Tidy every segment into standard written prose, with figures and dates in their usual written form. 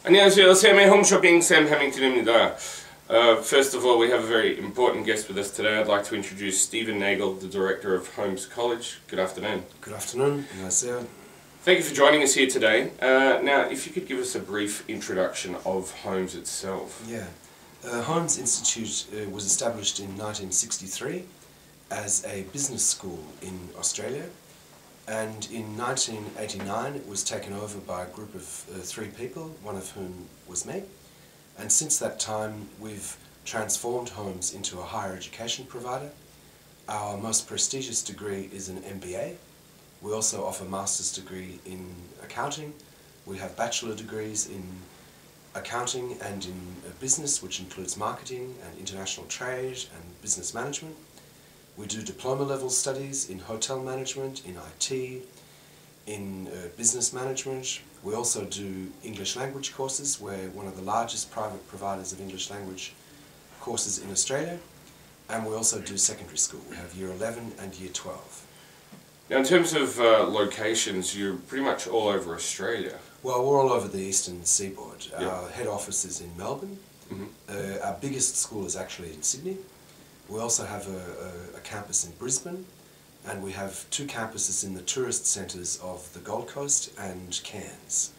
안녕하세요. 샘의 홈쇼핑 샘 해밍턴입니다. First of all, we have a very important guest with us today. I'd like to introduce Stephen Nagel, the director of Holmes College. Good afternoon. Good afternoon. 안녕하세요. Thank you for joining us here today. Now, if you could give us a brief introduction of Holmes itself. Yeah. Holmes Institute was established in 1963 as a business school in Australia, and in 1989 it was taken over by a group of 3 people, one of whom was me. And since that time we've transformed Holmes into a higher education provider. Our most prestigious degree is an MBA. We also offer a master's degree in accounting. We have bachelor degrees in accounting and in business, which includes marketing and international trade and business management. We do diploma level studies in hotel management, in IT, in business management. We also do English language courses. We're one of the largest private providers of English language courses in Australia. And we also do secondary school. We have Year 11 and Year 12. Now, in terms of locations, you're pretty much all over Australia. Well, we're all over the eastern seaboard. Yep. Our head office is in Melbourne. Mm-hmm. Our biggest school is actually in Sydney. We also have a campus in Brisbane, and we have 2 campuses in the tourist centres of the Gold Coast and Cairns.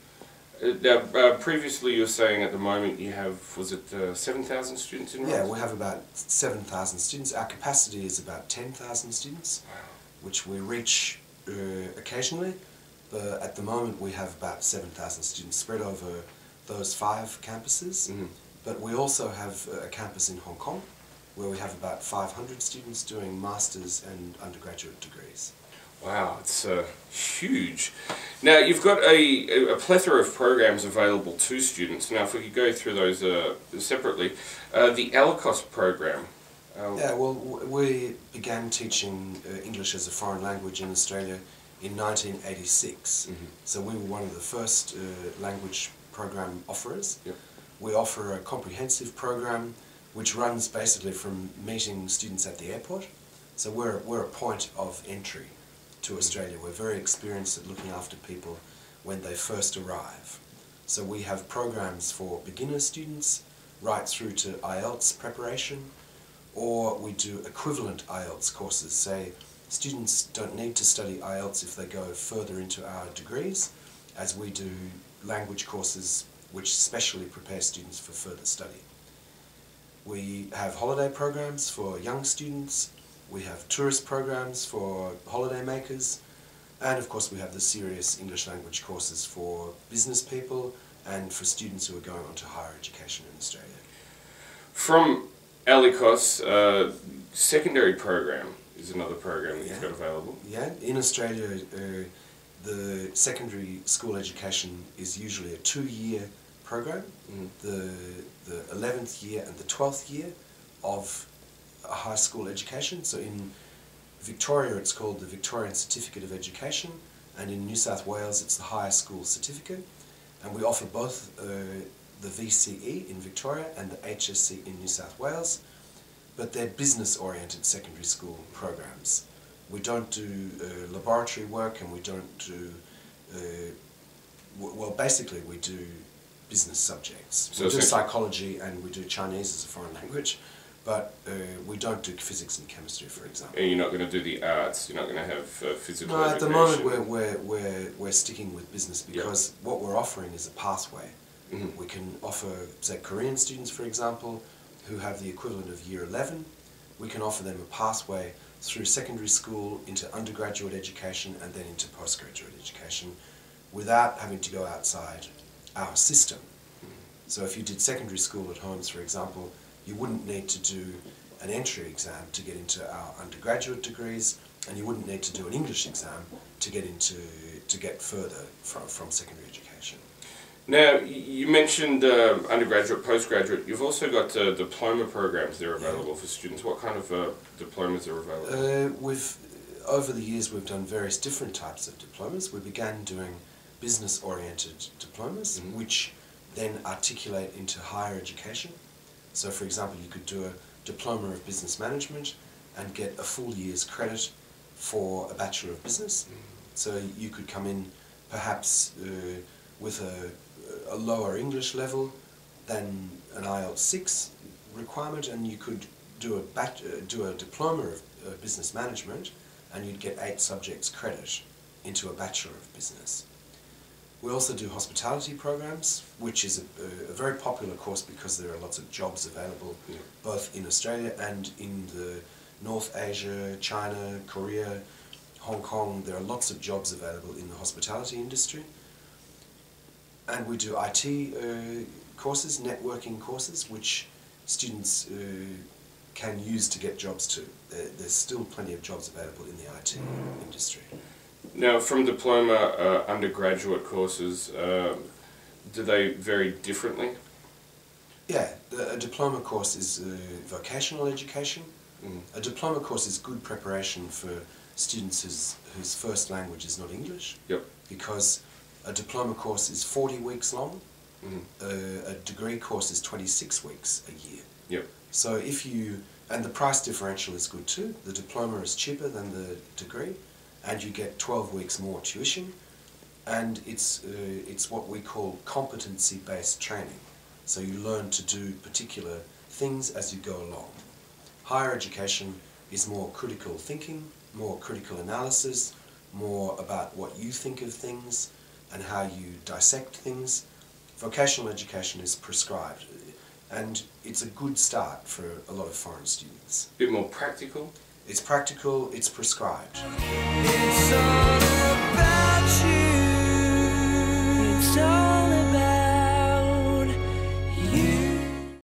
Previously you were saying at the moment you have, was it 7,000 students enrolled? Yeah, we have about 7,000 students. Our capacity is about 10,000 students, wow, which we reach occasionally. But at the moment we have about 7,000 students spread over those 5 campuses. Mm-hmm. But we also have a campus in Hong Kong, where we have about 500 students doing master's and undergraduate degrees. Wow, it's huge. Now, you've got a plethora of programs available to students. Now, if we could go through those separately. The ALICOS program. Yeah, well, we began teaching English as a foreign language in Australia in 1986. Mm-hmm. So we were one of the first language program offerers. Yep. We offer a comprehensive program which runs basically from meeting students at the airport. So we're a point of entry to Australia. We're very experienced at looking after people when they first arrive. So we have programs for beginner students right through to IELTS preparation, or we do equivalent IELTS courses. Say students don't need to study IELTS if they go further into our degrees, as we do language courses which specially prepare students for further study. We have holiday programs for young students, we have tourist programs for holiday makers, and of course we have the serious English language courses for business people and for students who are going on to higher education in Australia. From ALICOS, secondary program is another program that you've got available. Yeah, in Australia the secondary school education is usually a 2-year program. The 11th year and the 12th year of a high school education. So in Victoria it's called the Victorian Certificate of Education, and in New South Wales it's the Higher School Certificate, and we offer both the VCE in Victoria and the HSC in New South Wales, but they're business oriented secondary school programs. We don't do laboratory work, and we don't do well, basically we do business subjects. So we do psychology and we do Chinese as a foreign language, but we don't do physics and chemistry, for example. And you're not going to do the arts, you're not going to have physical education? No, at the moment we're sticking with business because what we're offering is a pathway. Mm-hmm. We can offer, say, Korean students, for example, who have the equivalent of Year 11. We can offer them a pathway through secondary school into undergraduate education and then into postgraduate education without having to go outside our system. So if you did secondary school at Holmes, for example, you wouldn't need to do an entry exam to get into our undergraduate degrees, and you wouldn't need to do an English exam to get further from secondary education. Now, you mentioned undergraduate, postgraduate. You've also got diploma programs that are available for students. What kind of diplomas are available? Over the years we've done various different types of diplomas. We began doing business-oriented diplomas, mm-hmm, which then articulate into higher education. So, for example, you could do a diploma of business management and get a full year's credit for a Bachelor of Business. Mm-hmm. So you could come in perhaps with a lower English level than an IELTS 6 requirement, and you could do a diploma of business management, and you'd get 8 subjects credit into a Bachelor of Business. We also do hospitality programs, which is a very popular course because there are lots of jobs available, both in Australia and in the North Asia, China, Korea, Hong Kong. There are lots of jobs available in the hospitality industry. And we do IT courses, networking courses, which students can use to get jobs too. There's still plenty of jobs available in the IT industry. Now, from diploma undergraduate courses, do they vary differently? Yeah, a diploma course is vocational education. A diploma course is good preparation for students whose first language is not English. Yep. Because a diploma course is 40 weeks long. A degree course is 26 weeks a year. Yep. So and the price differential is good too. The diploma is cheaper than the degree, and you get 12 weeks more tuition, and it's what we call competency-based training. So you learn to do particular things as you go along. Higher education is more critical thinking, more critical analysis, more about what you think of things and how you dissect things. Vocational education is prescribed, and it's a good start for a lot of foreign students. A bit more practical? It's practical, it's prescribed. It's all about you. It's all